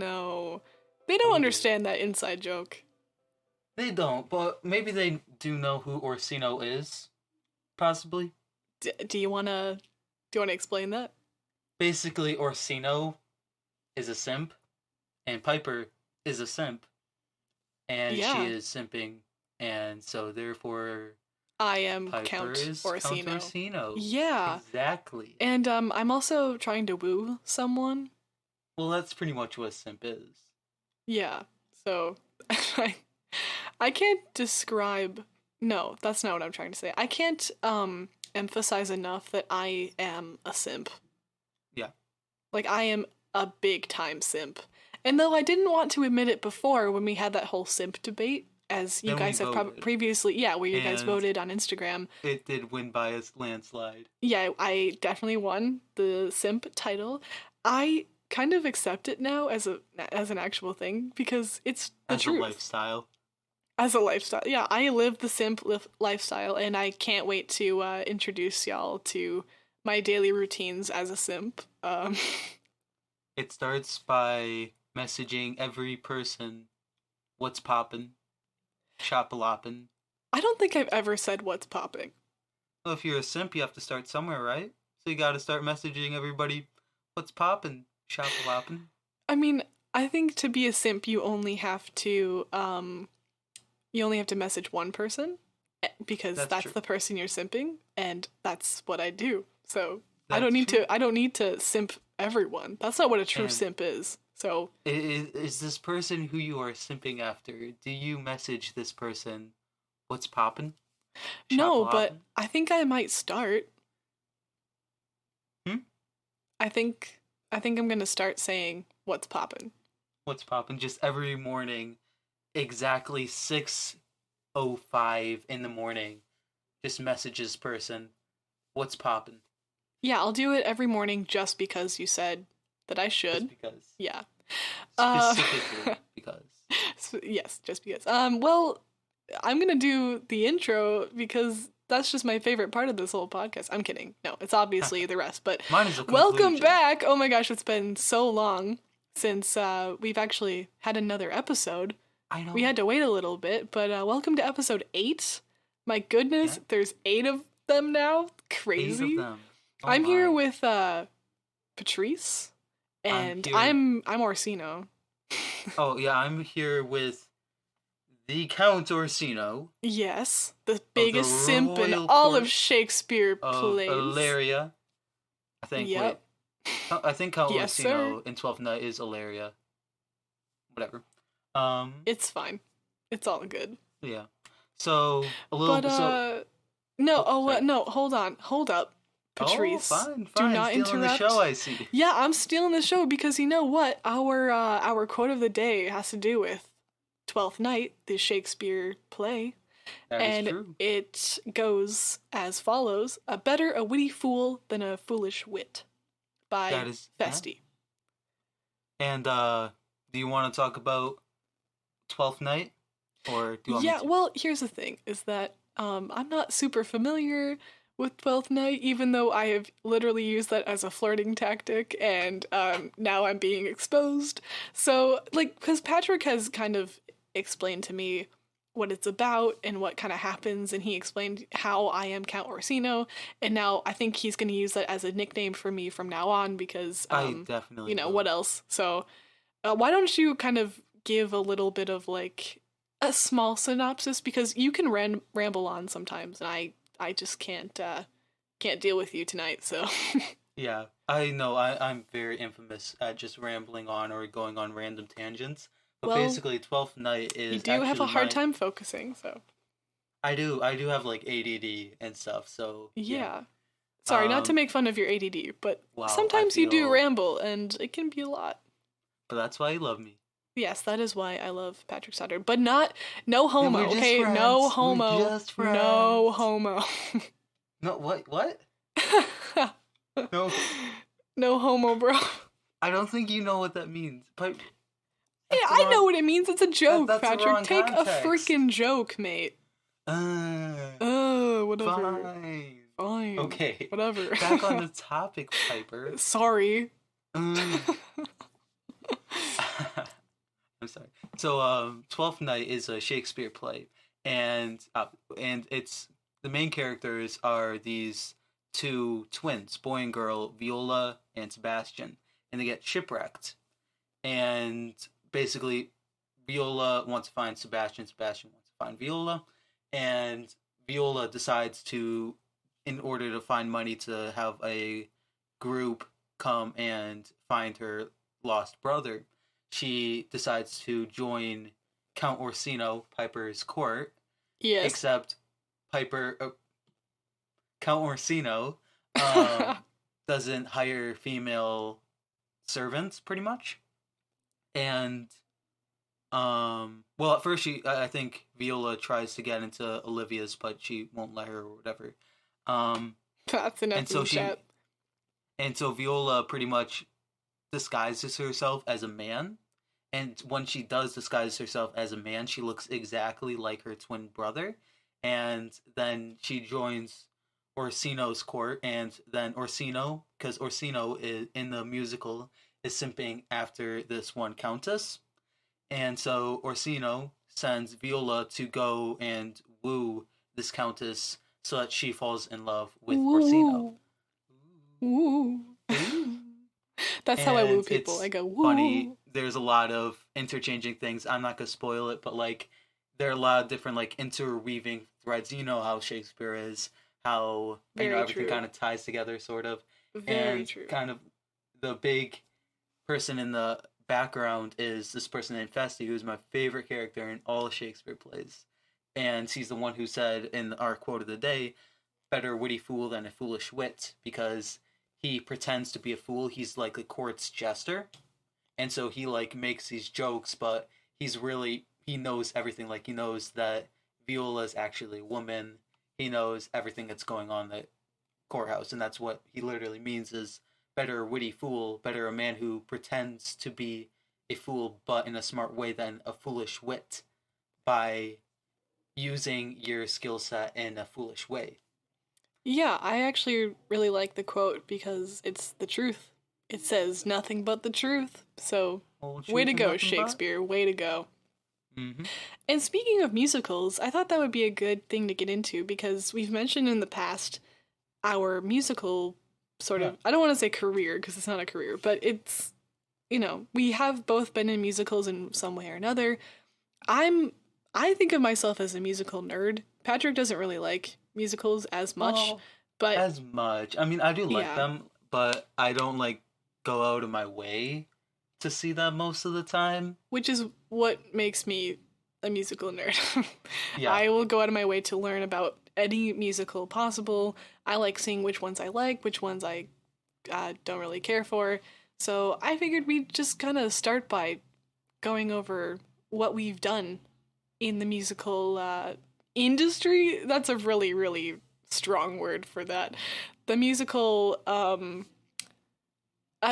No. They don't understand that inside joke. They don't, but maybe they do know who Orsino is. Possibly. Do you wanna explain that? Basically, Orsino is a simp, and Piper is a simp, and she is simping, and so therefore I am Piper Count is Orsino. Count Orsino. Yeah. Exactly. And I'm also trying to woo someone. Well, that's pretty much what simp is. Yeah. So I can't describe. No, that's not what I'm trying to say. I can't emphasize enough that I am a simp. Yeah. Like, I am a big time simp. And though I didn't want to admit it before when we had that whole simp debate, as you Then guys have previously, where you guys voted on Instagram. It did win by a landslide. Yeah, I definitely won the simp title. I kind of accept it now as an actual thing because it's the truth. As a lifestyle. As a lifestyle. Yeah, I live the simp lifestyle, and I can't wait to introduce y'all to my daily routines as a simp. It starts by messaging every person what's poppin', shop-a-loppin'. I don't think I've ever said what's popping. Well, if you're a simp, you have to start somewhere, right? So you gotta start messaging everybody what's poppin', shop-a-loppin'. I mean, I think to be a simp, you only have to message one person because that's the person you're simping, and that's what I do. So I don't need to simp everyone. That's not what a true simp is. So is this person who you are simping after? Do you message this person what's poppin'? No, but I think I might start. I think I'm gonna start saying what's poppin'. What's poppin'? Just every morning, exactly 6:05 in the morning, just message this person what's poppin'. Yeah, I'll do it every morning just because you said that I should. Just because. Yeah. Specifically because. Yes, just because. Well, I'm gonna do the intro because that's just my favorite part of this whole podcast. I'm kidding. No, it's obviously the rest. But mine is a welcome back. Oh my gosh, it's been so long since we've actually had another episode. I know. We had to wait a little bit, but welcome to episode 8. My goodness, there's 8 of them now. Crazy. 8 of them. Oh I'm here with Patrice, and I'm Orsino. Oh yeah, I'm here with the Count Orsino. Yes, the biggest simp in all of Shakespeare plays. Ilaria. I think. Yep. Wait. I think Count Orsino in 12th Night is Ilaria. Whatever. It's fine. It's all good. Yeah. So a little. But no. No. Hold up. Patrice, fine. do not stealing interrupt. The show, I see. Yeah, I'm stealing the show because you know what? Our quote of the day has to do with Twelfth Night, the Shakespeare play. That is true. And it goes as follows: "A better a witty fool than a foolish wit," by Festi. Yeah. And do you want to talk about Twelfth Night, or do you want me to? Well, here's the thing: is that I'm not super familiar with Twelfth Night, even though I have literally used that as a flirting tactic, and now I'm being exposed. So, because Patrick has kind of explained to me what it's about and what kind of happens, and he explained how I am Count Orsino, and now I think he's going to use that as a nickname for me from now on, because, I definitely will. What else? So, why don't you kind of give a little bit of, a small synopsis, because you can ramble on sometimes, and I just can't deal with you tonight, so. Yeah, I know. I'm very infamous at just rambling on or going on random tangents. But basically, 12th Night is. You do have a hard time focusing, so. I do have ADD and stuff, so. Yeah. Sorry, not to make fun of your ADD, but sometimes you do ramble, and it can be a lot. But that's why you love me. Yes, that is why I love Patrick Sutter, but no homo, okay? Friends. No homo. We're just friends. No homo. No, what? No. No homo, bro. I don't think you know what that means. But yeah, I know what it means. It's a joke, that's Patrick. Take context. a freaking joke, mate. Whatever. Fine. Okay. Whatever. Back on the topic, Piper. Sorry. I'm sorry. So, Twelfth Night is a Shakespeare play, and it's the main characters are these two twins, boy and girl, Viola and Sebastian, and they get shipwrecked. And basically, Viola wants to find Sebastian. Sebastian wants to find Viola, and Viola decides to, in order to find money to have a group come and find her lost brother, she decides to join Count Orsino, Piper's court. Yes. Except Count Orsino doesn't hire female servants, pretty much. And well, at first I think Viola tries to get into Olivia's, but she won't let her or whatever. That's enough. And so Viola pretty much disguises herself as a man. And when she does disguise herself as a man, she looks exactly like her twin brother. And then she joins Orsino's court, and then Orsino, because Orsino is in the musical, is simping after this one countess. And so Orsino sends Viola to go and woo this countess so that she falls in love with Orsino. Ooh. That's how I woo people. I go, woo. Funny. There's a lot of interchanging things. I'm not going to spoil it, but like there are a lot of different like interweaving threads. You know how Shakespeare is, how everything kind of ties together, sort of. Very true. Kind of the big person in the background is this person named Feste, who's my favorite character in all Shakespeare plays. And he's the one who said in our quote of the day, better a witty fool than a foolish wit, because he pretends to be a fool. He's like a court's jester. And so he like makes these jokes, but he knows everything. Like he knows that Viola is actually a woman. He knows everything that's going on in the courthouse. And that's what he literally means is better a witty fool, better a man who pretends to be a fool, but in a smart way, than a foolish wit by using your skill set in a foolish way. Yeah, I actually really like the quote because it's the truth. It says nothing but the truth. So, way to go, Shakespeare. Way to go. Mm-hmm. And speaking of musicals, I thought that would be a good thing to get into because we've mentioned in the past our musical sort of, I don't want to say career because it's not a career, but it's, we have both been in musicals in some way or another. I think of myself as a musical nerd. Patrick doesn't really like musicals as much, but as much. I mean, I do like them, but I don't like go out of my way to see them most of the time. Which is what makes me a musical nerd. Yeah. I will go out of my way to learn about any musical possible. I like seeing which ones I like, which ones I don't really care for. So I figured we'd just kind of start by going over what we've done in the musical industry. That's a really, really strong word for that. The musical, I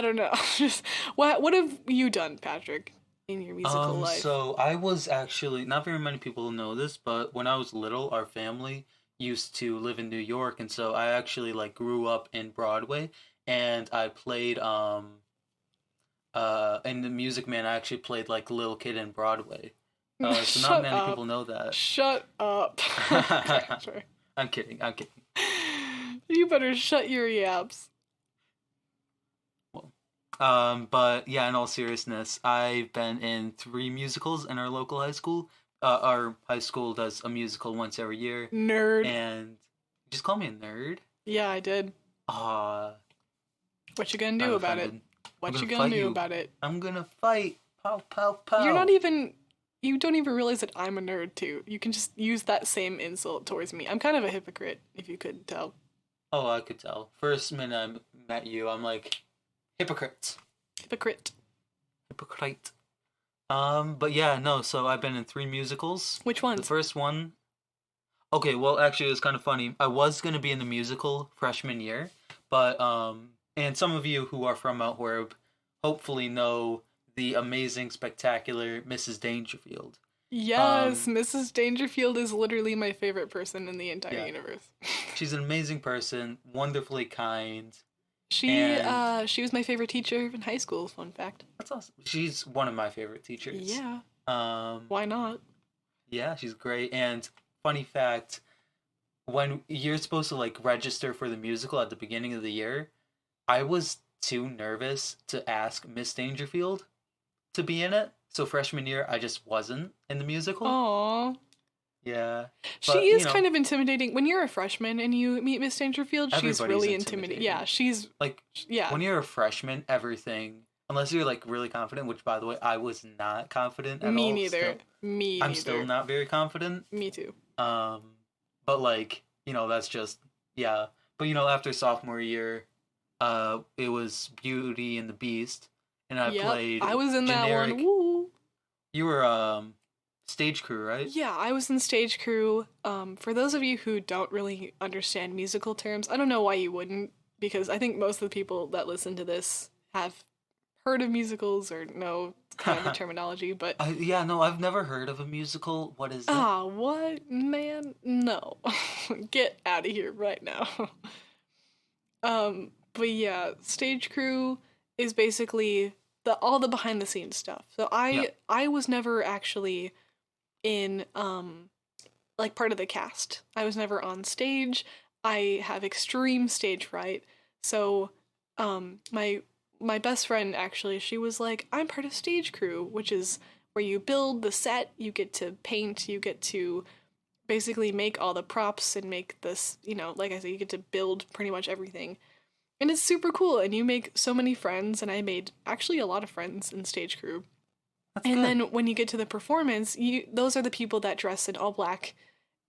don't know. Just what have you done, Patrick, in your musical life? So I was actually, not very many people know this, but when I was little, our family used to live in New York, and so I actually like grew up in Broadway, and I played in the Music Man, I actually played like a little kid in Broadway. So not many people know that. Shut up. I'm kidding. You better shut your yaps. Well, but yeah, in all seriousness, I've been in 3 musicals in our local high school. Our high school does a musical once every year. Nerd. And just call me a nerd. Yeah, I did. What you gonna do about it? What you gonna do about it? I'm gonna fight. Pow, pow, pow. You don't even realize that I'm a nerd too. You can just use that same insult towards me. I'm kind of a hypocrite, if you could tell. Oh, I could tell. First minute I met you, I'm like, hypocrite. Hypocrite. But yeah, no, so I've been in 3 musicals. Which ones? The first one... Okay, well, actually, it was kind of funny. I was going to be in the musical freshman year, but, and some of you who are from Mount Horeb hopefully know the amazing, spectacular Mrs. Dangerfield. Yes, Mrs. Dangerfield is literally my favorite person in the entire universe. She's an amazing person, wonderfully kind. She was my favorite teacher in high school, fun fact. That's awesome. She's one of my favorite teachers. Yeah. Why not? Yeah, she's great. And funny fact, when you're supposed to like register for the musical at the beginning of the year, I was too nervous to ask Miss Dangerfield to be in it. So freshman year, I just wasn't in the musical. Aww. Yeah. She is kind of intimidating. When you're a freshman and you meet Miss Dangerfield, she's really intimidating. Yeah, she's... Like, when you're a freshman, everything... Unless you're, like, really confident, which, by the way, I was not confident at all. Me neither. I'm still not very confident. Me too. But, like, that's just... Yeah. But, after sophomore year, it was Beauty and the Beast, and I played I was in generic... that one. Woo! You were, stage crew, right? Yeah, I was in stage crew. For those of you who don't really understand musical terms, I don't know why you wouldn't, because I think most of the people that listen to this have heard of musicals or know kind of the terminology, but... I've never heard of a musical. What is it? What? Man, no. Get out of here right now. But yeah, stage crew is basically all the behind the scenes stuff. So I was never actually in like part of the cast. I was never on stage. I have extreme stage fright. So my best friend actually, she was like, I'm part of stage crew, which is where you build the set, you get to paint, you get to basically make all the props and make this, like I said, you get to build pretty much everything. And it's super cool, and you make so many friends, and I made actually a lot of friends in stage crew. That's good. Then when you get to the performance, those are the people that dress in all black,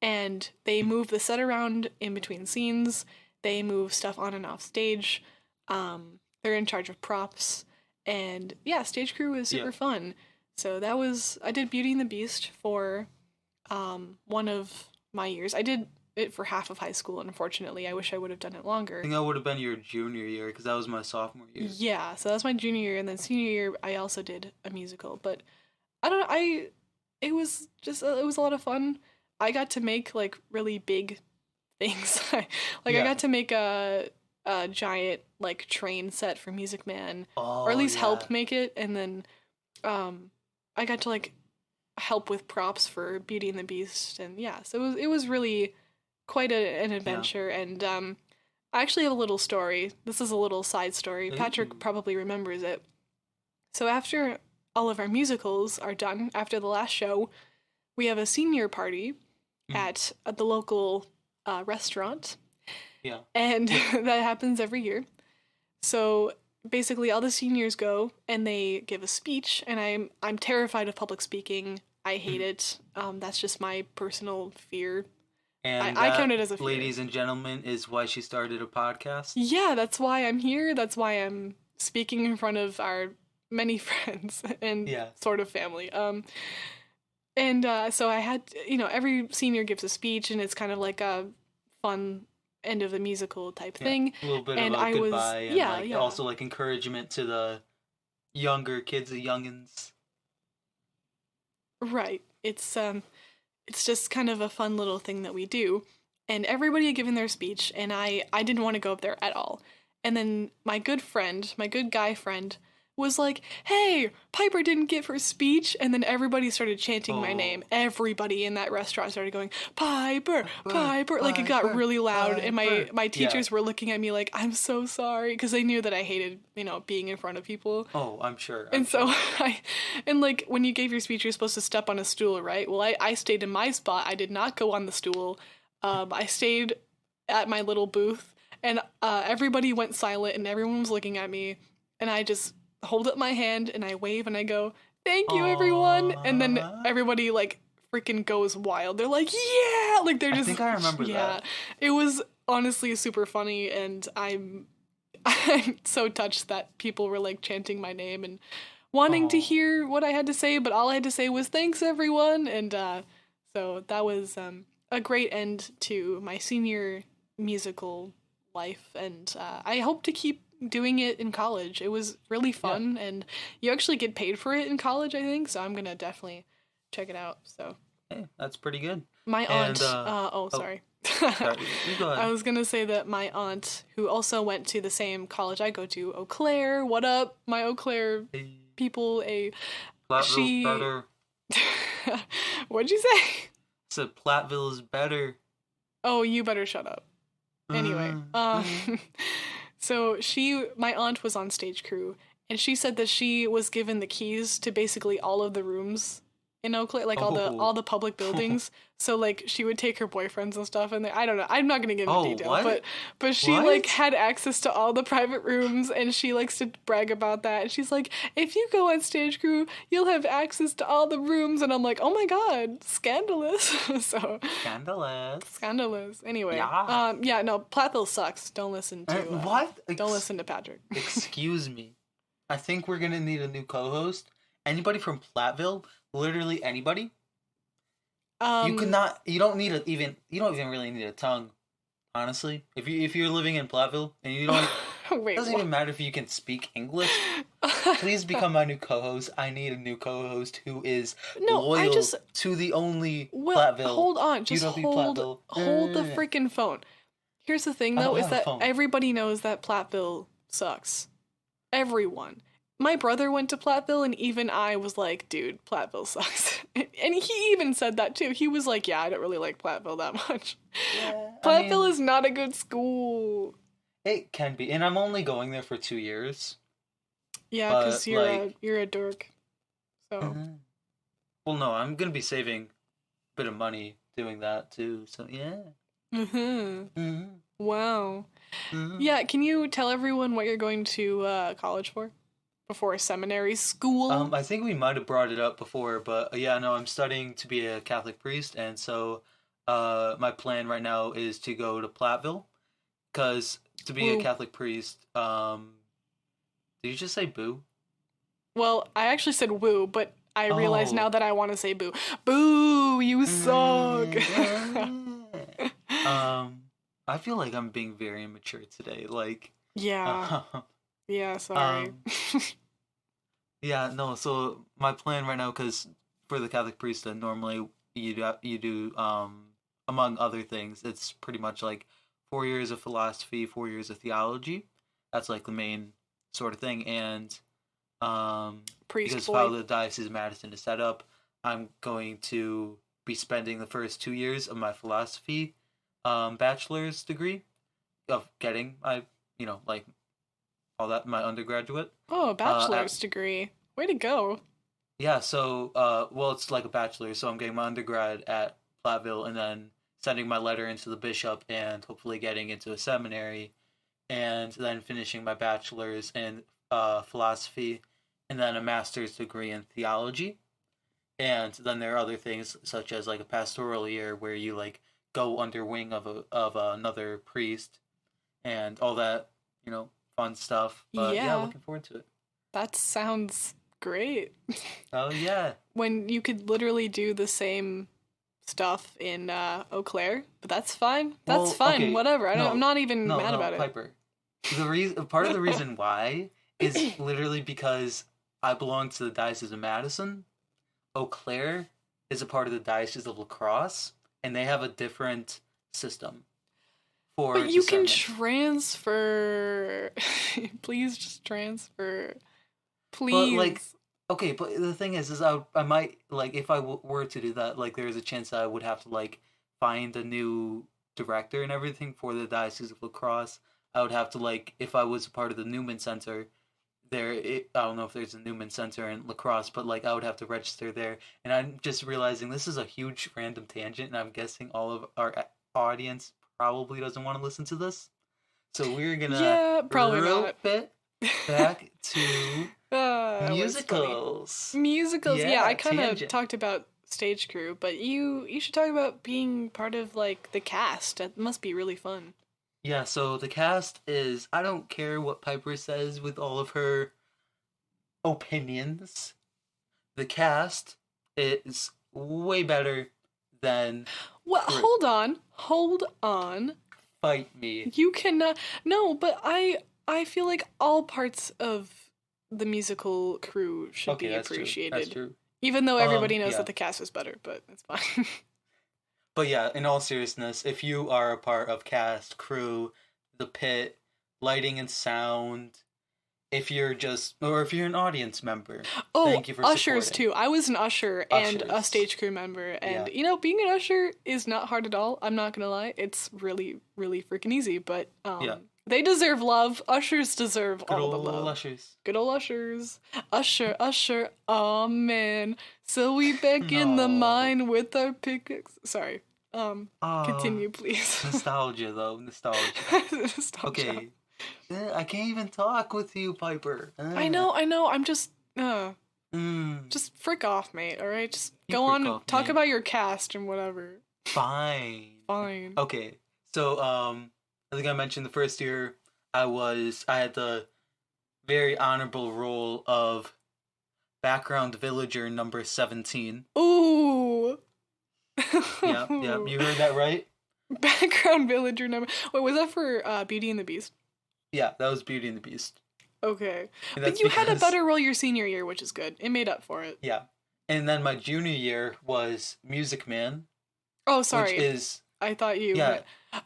and they move the set around in between scenes, they move stuff on and off stage, they're in charge of props, and yeah, stage crew is super fun. So I did Beauty and the Beast for one of my years. I did it for half of high school, unfortunately. I wish I would have done it longer. I think that would have been your junior year, because that was my sophomore year. Yeah, so that was my junior year, and then senior year, I also did a musical. But I don't know, it was a lot of fun. I got to make, like, really big things. I got to make a giant, like, train set for Music Man, or at least help make it, and then I got to, like, help with props for Beauty and the Beast, and yeah, so it was really quite an adventure, and I actually have a little story. This is a little side story. Patrick probably remembers it. So after all of our musicals are done, after the last show, we have a senior party at the local restaurant. Yeah. And that happens every year. So basically all the seniors go and they give a speech, and I'm terrified of public speaking. I hate it. That's just my personal fear. And I count it as a fear. Ladies and gentlemen, is why she started a podcast. Yeah, that's why I'm here. That's why I'm speaking in front of our many friends and sort of family. So I had, every senior gives a speech, and it's kind of like a fun end of the musical type thing. A little bit of a goodbye, and also like encouragement to the younger kids, the youngins. Right. It's just kind of a fun little thing that we do. And everybody had given their speech, and I didn't want to go up there at all. And then my good guy friend, was like, hey, Piper didn't give her speech, and then everybody started chanting my name. Everybody in that restaurant started going, Piper, Piper, like it got really loud, and my teachers were looking at me like, I'm so sorry, because they knew that I hated, being in front of people. Oh, I'm sure. So like, when you gave your speech, you're supposed to step on a stool, right? Well, I stayed in my spot. I did not go on the stool. I stayed at my little booth, and everybody went silent, and everyone was looking at me, and I just hold up my hand and I wave and I go, thank you, everyone. And then everybody like freaking goes wild. They're like, yeah, like they're just, I think I remember that. It was honestly super funny, and I'm so touched that people were like chanting my name and wanting to hear what I had to say, but all I had to say was thanks, everyone. And so that was a great end to my senior musical life, and I hope to keep doing it in college. It was really fun, and you actually get paid for it in college, I think, so I'm gonna definitely check it out. So hey, that's pretty good. My And aunt, sorry. sorry, you go I ahead. was gonna say that my aunt, who also went to the same college I go to, Eau Claire, what up, my Eau Claire Hey, people, Platteville's she, better. what'd you say? Said Platteville is better. Oh, you better shut up. Anyway, Mm. so my aunt was on stage crew, and she said that she was given the keys to basically all of the rooms in Oakland, like Oh. all the public buildings. So like she would take her boyfriends and stuff, and I don't know. I'm not gonna get into Oh, detail, what? but she like What? had access to all the private rooms, and she likes to brag about that. And she's like, if you go on stage crew, you'll have access to all the rooms. And I'm like, oh my god, scandalous. So Scandalous. scandalous. Anyway, Yeah. yeah, no, Platteville sucks. Don't listen to What? Don't listen to Patrick. Excuse me. I think we're gonna need a new co-host. Anybody from Platteville? Literally anybody? You could not. You don't need a even. You don't even really need a tongue. Honestly, if you're living in Platteville and you don't, Wait, it doesn't what? even matter if you can speak English. Please become my new co-host. I need a new co-host who is loyal to the only Platteville. Hold on, just UW hold Platteville. the freaking phone. Here's the thing I though, don't is have a that phone. everybody knows that Platteville sucks. Everyone. My brother went to Platteville, and even I was like, dude, Platteville sucks. And he even said that too. He was like, yeah, I don't really like Platteville that much. Yeah, Platteville is not a good school. It can be, and I'm only going there for 2 years. Yeah, But, because you're a dork. So Well, no, I'm gonna be saving a bit of money doing that too. So yeah. Wow. Yeah, can you tell everyone what you're going to college for? Before seminary school? I think we might have brought it up before, but yeah, no, I'm studying to be a Catholic priest, and so my plan right now is to go to Platteville, because to be a Catholic priest, did you just say boo? Well, I actually said woo, but I realize now that I want to say boo. Boo, you suck. I feel like I'm being very immature today. Like, yeah. Yeah, sorry. Yeah, no, so my plan right now, because for the Catholic priesthood, normally you do among other things, it's pretty much like 4 years of philosophy, 4 years of theology. That's like the main sort of thing, and because of how the Diocese of Madison is set up, I'm going to be spending the first 2 years of my philosophy bachelor's degree of getting my, like all that, my undergraduate. Oh, a bachelor's degree. Way to go. Yeah, so, well, it's like a bachelor, so I'm getting my undergrad at Platteville and then sending my letter into the bishop and hopefully getting into a seminary and then finishing my bachelor's in philosophy and then a master's degree in theology. And then there are other things such as like a pastoral year where you like go under wing of another priest and all that, fun stuff. But yeah, looking forward to it. That sounds great. Oh yeah. When you could literally do the same stuff in Eau Claire, but that's fine. That's fine. Okay. Whatever. I'm not even mad about Piper. Part of the reason why is literally because I belong to the Diocese of Madison. Eau Claire is a part of the Diocese of La Crosse, and they have a different system. But you can transfer. Please just transfer. Please. But but the thing is I might, like, if I were to do that, like, there's a chance that I would have to, like, find a new director and everything for the Diocese of La Crosse. I would have to, like, if I was a part of the Newman Center, I don't know if there's a Newman Center in La Crosse, but, like, I would have to register there. And I'm just realizing this is a huge random tangent, and I'm guessing all of our audience probably doesn't want to listen to this. So we're gonna rope it back to musicals. Musicals, yeah, I kind of talked about stage crew, but you should talk about being part of, like, the cast. That must be really fun. Yeah, so the cast is, I don't care what Piper says with all of her opinions. The cast is way better than... Well, hold on. Fight me. You cannot... No, but I feel like all parts of the musical crew should be appreciated. That's true. Even though everybody knows that the cast is better, but it's fine. But yeah, in all seriousness, if you are a part of cast, crew, the pit, lighting and sound, if you're just, or if you're an audience member, Oh, thank you for ushers supporting. too. I was an usher and a Ushers. stage crew member, and Yeah. being an usher is not hard at all. I'm not gonna lie, it's really, really freaking easy. But Yeah. they deserve love. Ushers deserve Good all the old love. ushers. Good old ushers. Usher, usher, oh man. So we back in the No. mine with our pickaxe. Sorry. Ah, Continue, please. nostalgia though, nostalgia. Nostalgia. Okay. I can't even talk with you, Piper. I know. I'm Mm, just frick off, mate, alright? Just you go frick on, off, talk mate. about your cast and whatever. Fine. Fine. Okay. So, I think I mentioned the first year I had the very honorable role of background villager number 17. Ooh! Yep, you heard that right? Background villager number. Wait, was that for Beauty and the Beast? Yeah, that was Beauty and the Beast. Okay. And But that's you had a because- better role your senior year, which is good. It made up for it. Yeah. And then my junior year was Music Man, Oh, sorry. which is I thought you. yeah.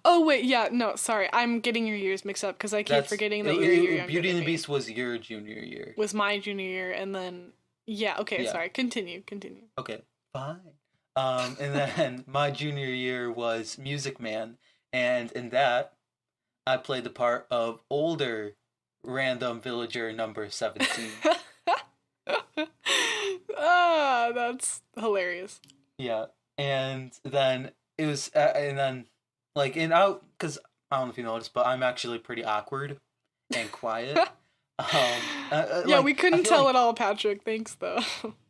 Oh wait, yeah, no, sorry. I'm getting your years mixed up because I keep forgetting that you're younger Beauty and than the me. Beast was your junior year. Was my junior year, and then okay, Yeah. sorry. Continue. Okay, fine. And then my junior year was Music Man, and in that, I played the part of older random villager number 17. Ah, that's hilarious. Yeah, and then it was, and then like in out because I don't know if you noticed, but I'm actually pretty awkward and quiet. Yeah, like, we I couldn't feel tell like- at all, Patrick. Thanks, though.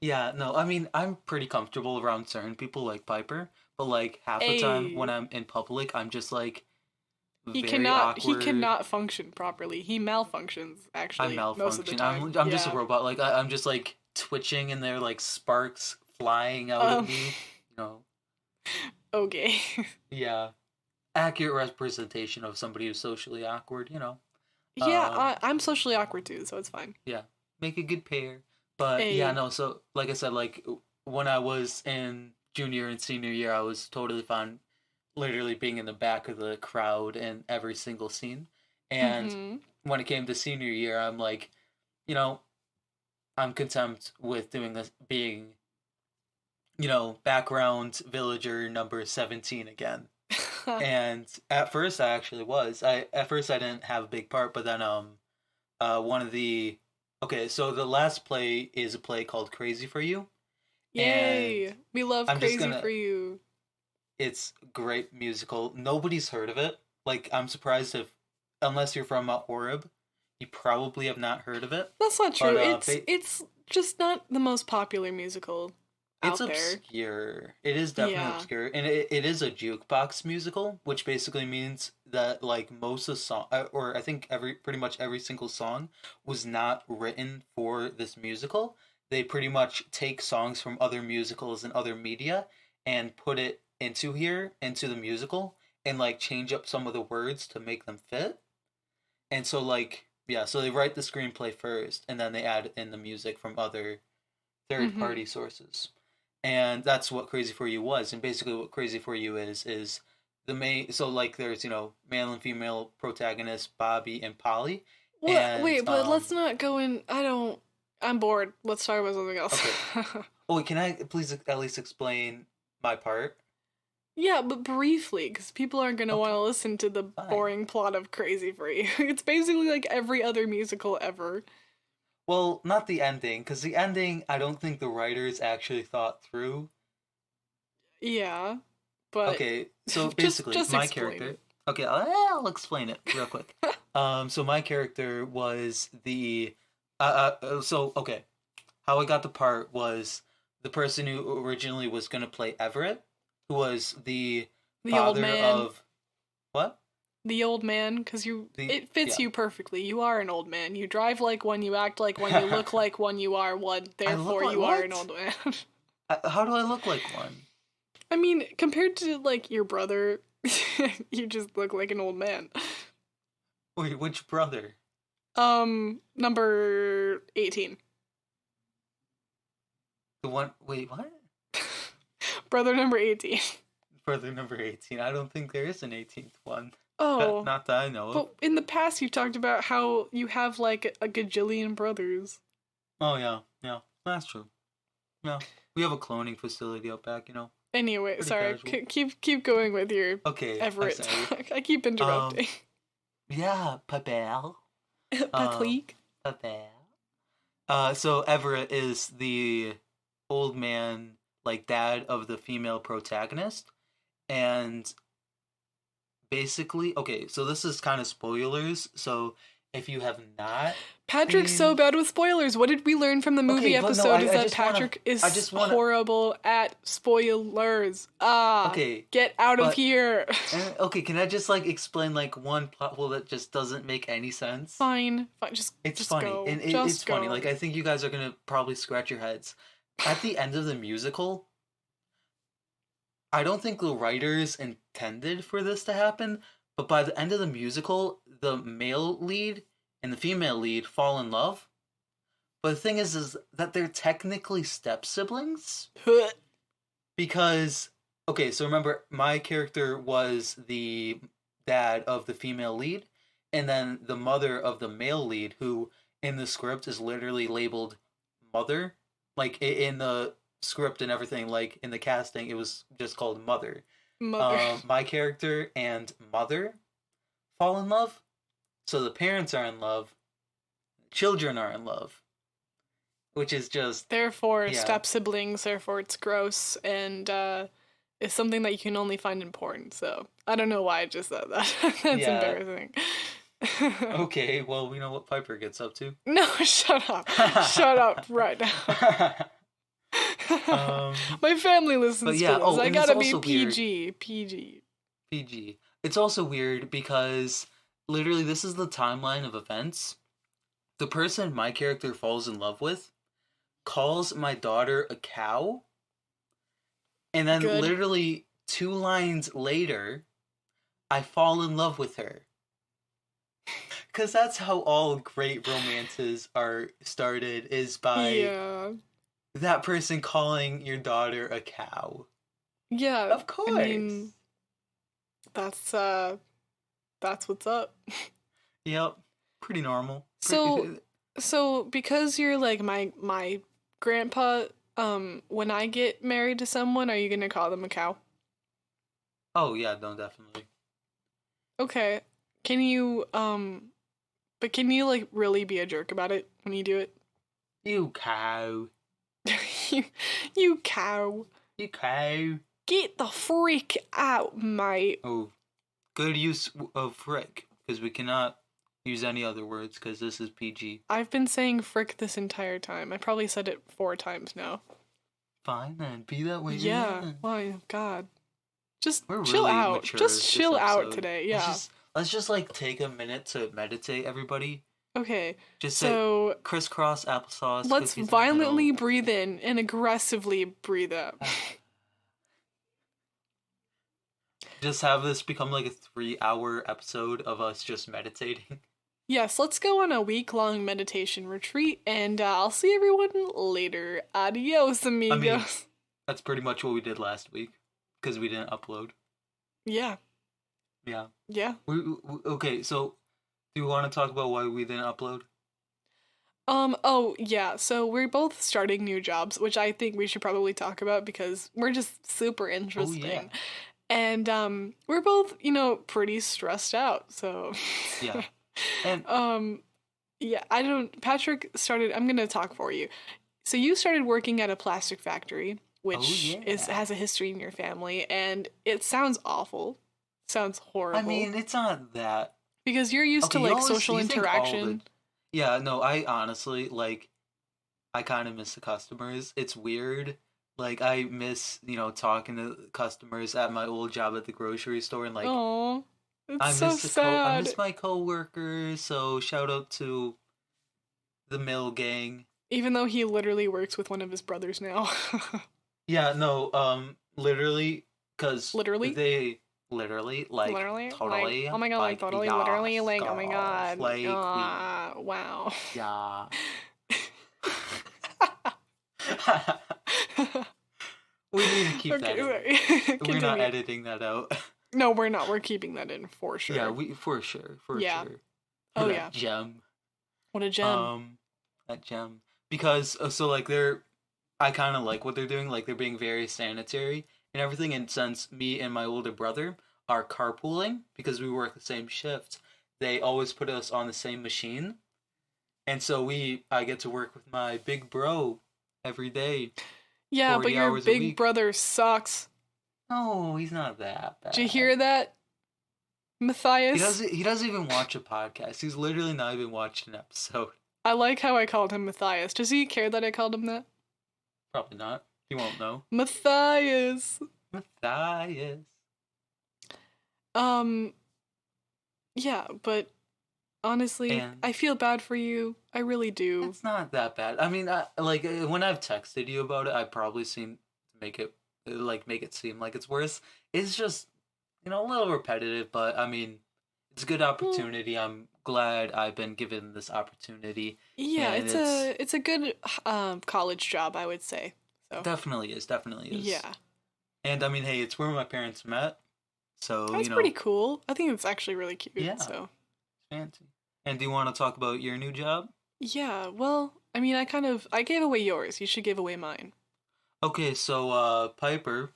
Yeah, no, I mean I'm pretty comfortable around certain people like Piper, but like half the time Hey. when I'm in public, I'm just like He very cannot. awkward. He cannot function properly. He malfunctions. Actually, I'm most of the malfunctioning. time. I'm just a Yeah. robot. Like I'm just like twitching, and there are like sparks flying out at me. You know, Okay. yeah, accurate representation of somebody who's socially awkward. You know, Yeah, I'm socially awkward too, so it's fine. yeah, make a good pair. But Hey. yeah, no. So like I said, like when I was in junior and senior year, I was totally fine, literally being in the back of the crowd in every single scene. And Mhm. when it came to senior year, I'm like, you know, I'm content with doing this, being, background villager number 17 again. And at first I actually was. At first I didn't have a big part, but then one of the okay, so the last play is a play called Crazy for You. Yay! We love I'm just Crazy gonna- for You. It's a great musical. Nobody's heard of it. Like I'm surprised if unless you're from Orib, you probably have not heard of it. That's not true. But, It's just not the most popular musical It's out there. obscure. It is definitely Yeah. obscure, and it is a jukebox musical, which basically means that like most of the song, or I think pretty much every single song was not written for this musical. They pretty much take songs from other musicals and other media and put it into the musical, and like change up some of the words to make them fit. And so like yeah, so they write the screenplay first, and then they add in the music from other third party sources. And that's what Crazy for You was. And basically what Crazy for You is the main, so like there's, male and female protagonists, Bobby and Polly. What? And, Wait, but let's not go in. I'm bored. Let's talk about something else. Okay. Oh, wait, can I please at least explain my part? Yeah, but briefly, because people aren't going to want to listen to the Fine. boring plot of Crazy for You. It's basically like every other musical ever. Well, not the ending, because the ending I don't think the writers actually thought through. Yeah, but Okay, so Just- basically, just my explain character. it. Okay, I'll explain it real quick. So my character was the. So okay, how I got the part was the person who originally was gonna play Everett, who was the the old father man. of. What? The old man, because it fits yeah. you perfectly. You are an old man. You drive like one, you act like one, you look like one, you are one. Therefore, like you are an what? old man. How do I look like one? I mean, compared to like your brother, you just look like an old man. Wait, which brother? Number 18. The one. Wait, what? Brother number 18. brother number 18. I don't think there is an 18th one. Oh. Not that I know of. But in the past, you talked about how you have, like, a gajillion brothers. Oh, yeah. Yeah, that's true. Yeah. We have a cloning facility out back, you know. Anyway, Pretty sorry. casual. Keep going with your Okay, Everett. I'm sorry. I keep interrupting. Yeah, Papel. Patrick. Papel. So Everett is the old man, like, dad of the female protagonist. And basically, okay, so this is kind of spoilers. So if you have not Patrick's seen... so bad with spoilers. What did we learn from the movie episode? Is that Patrick is horrible at spoilers. Okay, get out of here. Okay, can I just, like, explain, like, one plot hole that just doesn't make any sense? Fine. It's just funny, go. and it's funny. Like, I think you guys are gonna probably scratch your heads. At the end of the musical, I don't think the writers intended for this to happen, but by the end of the musical, the male lead and the female lead fall in love. But the thing is that they're technically step-siblings. Because, okay, so remember, my character was the dad of the female lead, and then the mother of the male lead, who in the script is literally labeled mother. Like, in the script and everything, like, in the casting, it was just called mother. My character and mother fall in love, so the parents are in love, children are in love, which is just... Therefore, step-siblings, therefore it's gross, and it's something that you can only find in porn, so I don't know why I just said that. That's embarrassing. Okay, well, we know what Piper gets up to. No, shut up. Shut up right now. My family listens to this. I gotta be PG. PG. It's also weird because literally this is the timeline of events. The person my character falls in love with calls my daughter a cow. And then literally 2 lines later, I fall in love with her. Because that's how all great romances are started, is by that person calling your daughter a cow. Yeah. Of course. I mean, that's what's up. Yep. Pretty normal. So because you're like my grandpa, when I get married to someone, are you gonna call them a cow? Oh yeah, no, definitely. Okay. Can you but can you, like, really be a jerk about it when you do it? You cow. you cow. You cow. Get the freak out, mate. Oh, good use of frick, because we cannot use any other words, because this is PG. I've been saying frick this entire time. I probably said it 4 times now. Fine, then. Be that way. Yeah. My God. Just We're chill really out. Just chill out episode. today. Yeah. Let's just like take a minute to meditate, everybody. Okay. Just so say crisscross applesauce. Let's violently breathe in and aggressively breathe out. Just have this become like a 3-hour episode of us just meditating. Yes, let's go on a week-long meditation retreat, and I'll see everyone later. Adios, amigos. I mean, that's pretty much what we did last week, because we didn't upload. Yeah. Yeah. Yeah. Okay, so do you want to talk about why we didn't upload? Oh, yeah, so we're both starting new jobs, which I think we should probably talk about because we're just super interesting. Oh, yeah. And, we're both, pretty stressed out, so... Yeah. And... yeah, Patrick started... I'm gonna talk for you. So you started working at a plastic factory, which has a history in your family, and it sounds awful. Sounds horrible. I mean, it's not that. Because you're used to, like, social interaction. Yeah, no, I honestly, like, I kind of miss the customers. It's weird. Like, I miss, talking to customers at my old job at the grocery store, and, like... Aww, it's so sad. I miss my coworkers, so shout out to the Mill gang. Even though he literally works with one of his brothers now. Yeah, no, literally, because... Literally? Literally, like, totally. Like, oh my god, like, totally, literally, like, oh my god. Like, wow. Yeah. We need to keep that in. Sorry. We're not editing that out. No, we're not. We're keeping that in for sure. Yeah, for sure. Yeah. Sure. Oh, that yeah. Gem. What a gem. That gem. Because, so, like, I kind of like what they're doing. Like, they're being very sanitary and everything. And since me and my older brother are carpooling, because we work the same shift, they always put us on the same machine. And so I get to work with my big bro every day. Yeah, but your big brother sucks. No, he's not that bad. Did you hear that, Matthias? He doesn't even watch a podcast. He's literally not even watched an episode. I like how I called him Matthias. Does he care that I called him that? Probably not. He won't know. Matthias. Yeah, but honestly, I feel bad for you. I really do. It's not that bad. I mean, when I've texted you about it, I probably seem to make it seem like it's worse. It's just, a little repetitive, but I mean, it's a good opportunity. I'm glad I've been given this opportunity. Yeah, it's a good college job, I would say. So. Definitely is. Yeah. And I mean, hey, it's where my parents met. So, that's pretty cool. I think it's actually really cute. Yeah. So. Fancy. And do you want to talk about your new job? Yeah, well, I mean, I gave away yours. You should give away mine. Okay, so Piper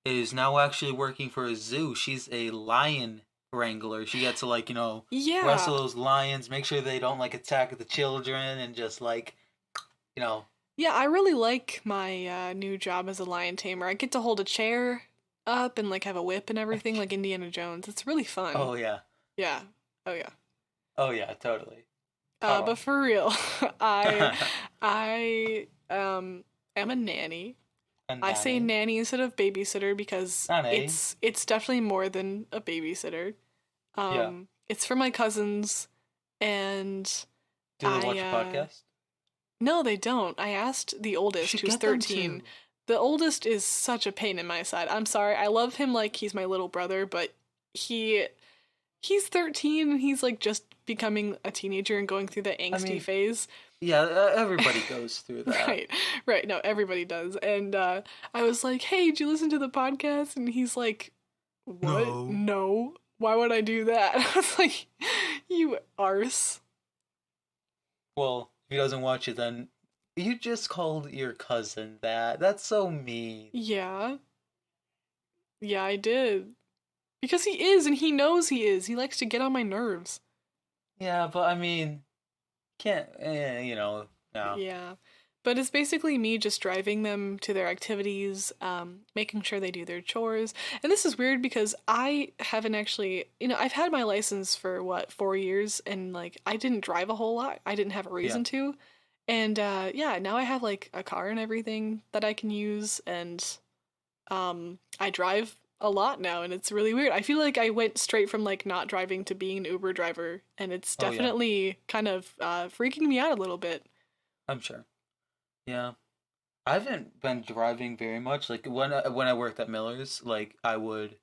is now actually working for a zoo. She's a lion wrangler. She gets to wrestle those lions, make sure they don't attack the children, and just Yeah, I really like my new job as a lion tamer. I get to hold a chair up and have a whip and everything like Indiana Jones. It's really fun. Oh yeah. Yeah. Oh yeah. Oh yeah, totally. But for real, I am a nanny. I say nanny instead of babysitter because it's definitely more than a babysitter. It's for my cousins, and do they watch a podcast? No, they don't. I asked the oldest, who's 13. The oldest is such a pain in my side. I'm sorry. I love him like he's my little brother, but he's 13 and he's just becoming a teenager and going through the angsty phase. Yeah, everybody goes through that. Right. No, everybody does. And I was like, hey, did you listen to the podcast? And he's like, what? No. Why would I do that? I was like, you arse. Well, if he doesn't watch it, then you just called your cousin that. That's so mean. Yeah. Yeah, I did. Because he is, and he knows he is. He likes to get on my nerves. Yeah, but I mean, no. Yeah. But it's basically me just driving them to their activities, making sure they do their chores. And this is weird because I haven't actually, I've had my license for 4 years, and I didn't drive a whole lot. I didn't have a reason to. And now I have a car and everything that I can use, and I drive a lot now, and it's really weird. I feel like I went straight from not driving to being an Uber driver, and it's definitely kind of freaking me out a little bit. I'm sure. Yeah. I haven't been driving very much. When I worked at Miller's, I would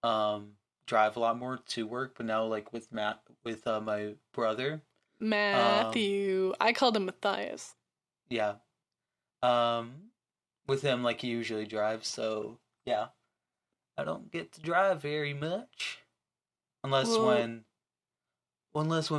drive a lot more to work, but now with my brother. Matthew. I called him Matthias. Yeah. With him he usually drives, so yeah. I don't get to drive very much. Unless when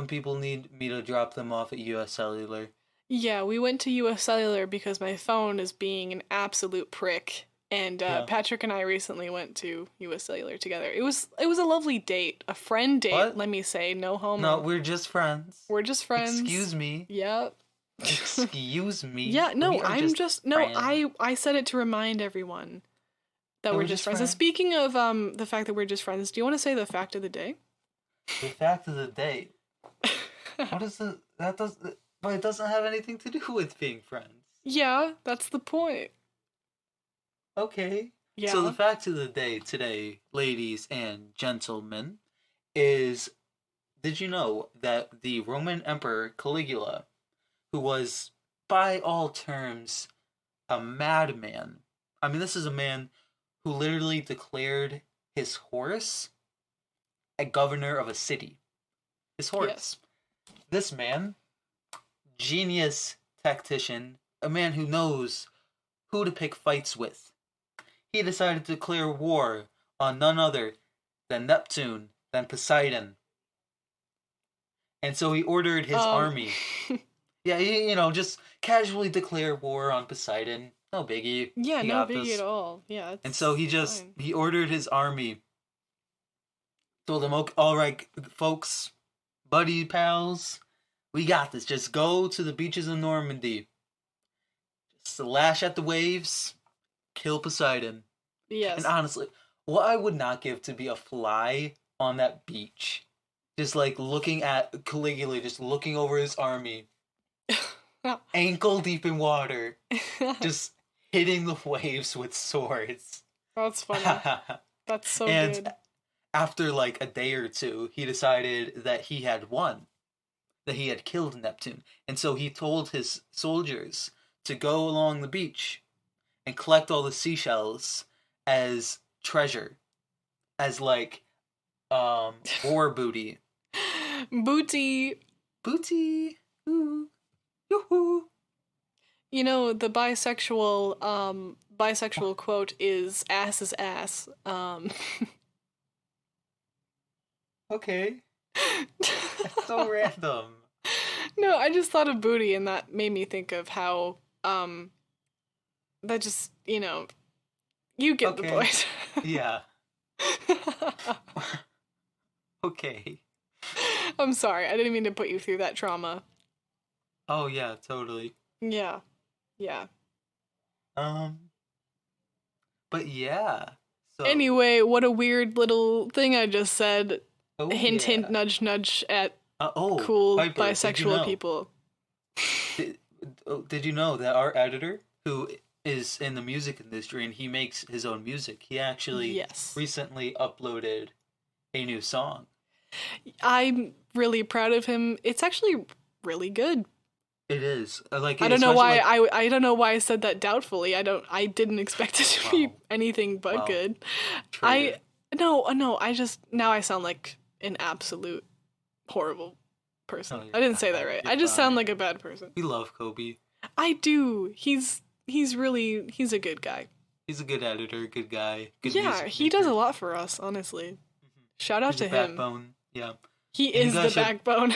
people need me to drop them off at US Cellular. Yeah, we went to US Cellular because my phone is being an absolute prick. And Patrick and I recently went to US Cellular together. It was a lovely date. A friend date, what? Let me say. No homo. No, we're just friends. We're just friends. Excuse me. Yep. Excuse me. Yeah, no, I said it to remind everyone that we're just friends. And speaking of the fact that we're just friends, do you want to say the fact of the day? The fact of the day? What is it? But it doesn't have anything to do with being friends. Yeah, that's the point. Okay. Yeah. So the fact of the day today, ladies and gentlemen, is, did you know that the Roman Emperor Caligula, who was by all terms a madman, I mean, this is a man who literally declared his horse a governor of a city. His horse. Yes. This man, genius tactician, a man who knows who to pick fights with. he decided to declare war on none other than Neptune, than Poseidon. And so he ordered his army. Yeah, just casually declare war on Poseidon. No biggie. Yeah, he no got biggie this. at all. Yeah, And so he ordered his army. Told them, okay, all right, folks, buddy pals, we got this. Just go to the beaches of Normandy. Just lash at the waves, kill Poseidon. Yes. And honestly, what I would not give to be a fly on that beach. Just like looking at Caligula, just looking over his army. Ankle deep in water. Just hitting the waves with swords. That's funny. That's so and good. After like a day or two, he decided that he had won. That he had killed Neptune. And so he told his soldiers to go along the beach and collect all the seashells as treasure. As like war booty. Booty. Booty. Ooh. Yoo-hoo. You know, the bisexual quote is ass is ass. Okay. That's so random. No, I just thought of booty and that made me think of how that just, you get the point. Yeah. Okay. I'm sorry. I didn't mean to put you through that trauma. Oh yeah, totally. Yeah. Yeah. But yeah. So anyway, what a weird little thing I just said. Hint, yeah. hint, nudge, nudge at cool Piper, bisexual people. Did you know that our editor, who is in the music industry and he makes his own music, he actually recently uploaded a new song? I'm really proud of him. It's actually really good. It is. I don't know why I don't know why I said that doubtfully. I didn't expect it to be anything but good. Traitor. No, I just now I sound like an absolute horrible person. I didn't say that right. I just sound like a bad person. We love Kobe. I do. He's a good guy. He's a good editor, good guy. Good he does a lot for us, honestly. Shout out to him. Backbone. Yeah. He is the backbone.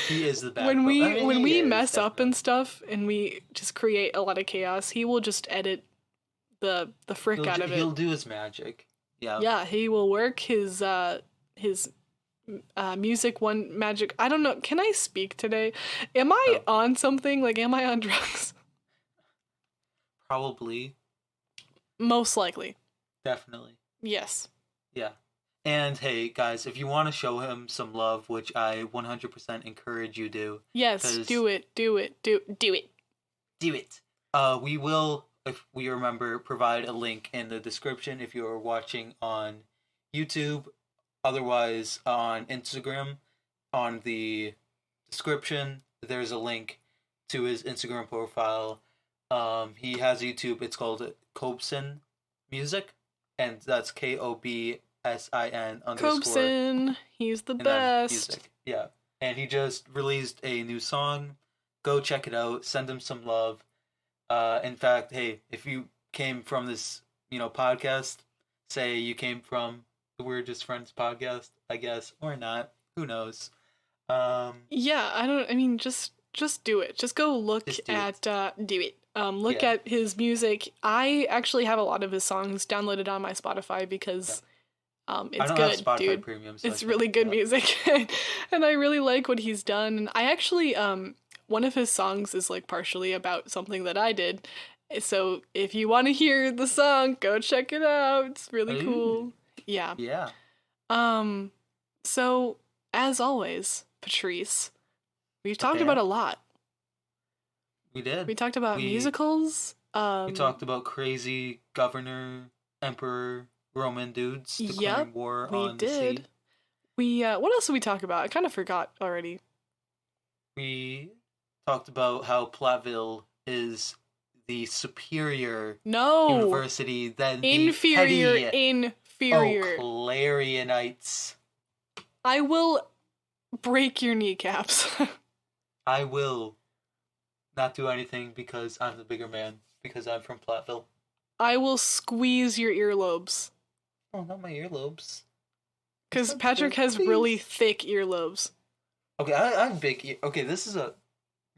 He is the backbone. When we mess up and stuff and we just create a lot of chaos, he will just edit the frick out of it. He'll do his magic. Yeah. Yeah, he will work his music one magic. I don't know. Can I speak today? Am I on something? Like, am I on drugs? Probably. Most likely. Definitely. Yes. Yeah. And hey, guys, if you want to show him some love, which I 100% encourage you do. Yes, do it. Do it. We will, if we remember, provide a link in the description if you are watching on YouTube. Otherwise, on Instagram, on the description, there's a link to his Instagram profile. He has YouTube. It's called Kobson Music, and that's KOBSIN _ Kobson, he's the best. Music. Yeah, and he just released a new song. Go check it out. Send him some love. In fact, hey, if you came from this, podcast, say you came from the We're Just Friends podcast, I guess, or not. Who knows? Just do it. Just go look at do it. Look at his music. I actually have a lot of his songs downloaded on my Spotify because it's good, have Spotify dude. Premium, so it's really good music, and I really like what he's done. And I actually one of his songs is like partially about something that I did. So if you want to hear the song, go check it out. It's really cool. Yeah. Yeah. So as always, Patrice, we've talked about a lot. We did. We talked about musicals. We talked about crazy governor, emperor, Roman dudes declaring war on the sea. We what else did we talk about? I kind of forgot already. We talked about how Platteville is the superior university than inferior. Clarionites. I will break your kneecaps. I will not do anything because I'm the bigger man, because I'm from Platteville. I will squeeze your earlobes. Oh, not my earlobes. Because Patrick has really thick earlobes. Okay, I have big ears. Okay, this is a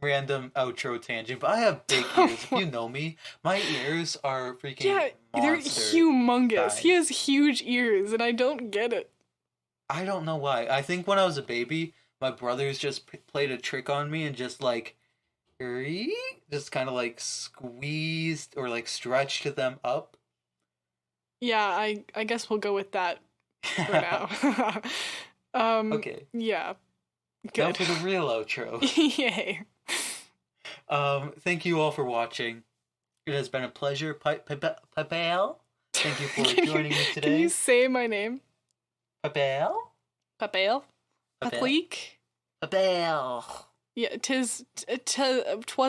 random outro tangent, but I have big ears. If you know me, my ears are freaking they're humongous. size. He has huge ears, and I don't get it. I don't know why. I think when I was a baby, my brothers just played a trick on me and just like, just kind of like squeezed or like stretched them up. Yeah, I guess we'll go with that for now. Okay. Yeah. Good. Now for the real outro. Yay. Thank you all for watching. It has been a pleasure. Papel. Thank you for joining me today. Can you say my name? Papel? Papel? Papleek? Papel. Yeah, 'twas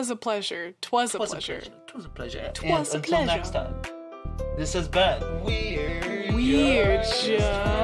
a pleasure. 'Twas a pleasure. 'Twas a pleasure. Until next time. This has been Weird Joe.